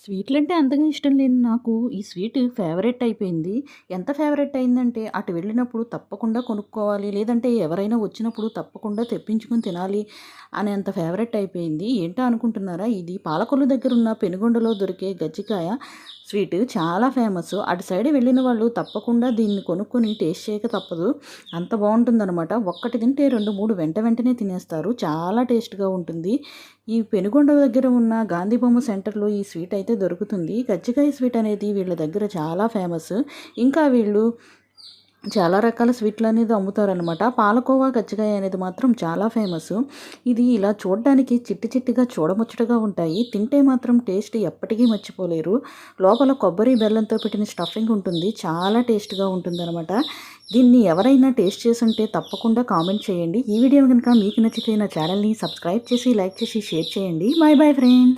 స్వీట్లంటే అంతగా ఇష్టం లేని నాకు ఈ స్వీట్ ఫేవరెట్ అయిపోయింది. ఎంత ఫేవరెట్ అయిందంటే అటు వెళ్ళినప్పుడు తప్పకుండా కొనుక్కోవాలి. లేదంటే ఎవరైనా వచ్చినప్పుడు తప్పకుండా తెప్పించుకొని తినాలి అనేంత ఫేవరెట్ అయిపోయింది. ఏంటో అనుకుంటున్నారా? ఇది పాలకొల్లు దగ్గరున్న పెనుగొండలో దొరికే గజ్జికాయ స్వీట్ చాలా ఫేమస్. అటు సైడ్ వెళ్ళిన వాళ్ళు తప్పకుండా దీన్ని కొనుక్కొని టేస్ట్ చేయక తప్పదు. అంత బావుంటుందనమాట. ఒక్కటి తింటే 2, 3 వెంటనే తినేస్తారు. చాలా టేస్ట్‌గా ఉంటుంది. ఈ పెనుగొండ దగ్గర ఉన్న గాంధీ బొమ్మ సెంటర్‌లో ఈ స్వీట్ అయితే దొరుకుతుంది. కజ్జికాయ స్వీట్ అనేది వీళ్ళ దగ్గర చాలా ఫేమస్. ఇంకా వీళ్ళు చాలా రకాల స్వీట్లనేది అమ్ముతారనమాట. పాలకోవా, కజ్జికాయ అనేది మాత్రం చాలా ఫేమస్. ఇది ఇలా చూడ్డానికి చిట్టి చిట్టిగా చూడముచ్చటగా ఉంటాయి. తింటే మాత్రం టేస్ట్ ఎప్పటికీ మర్చిపోలేరు. లోపల కొబ్బరి, బెల్లంతో పెట్టిన స్టఫింగ్ ఉంటుంది. చాలా టేస్ట్‌గా ఉంటుందనమాట. దీన్ని ఎవరైనా టేస్ట్ చేసుంటే తప్పకుండా కామెంట్ చేయండి. ఈ వీడియో గనుక మీకు నచ్చితే నా ఛానల్‌ని సబ్స్క్రైబ్ చేసి, లైక్ చేసి, షేర్ చేయండి. By bye friends.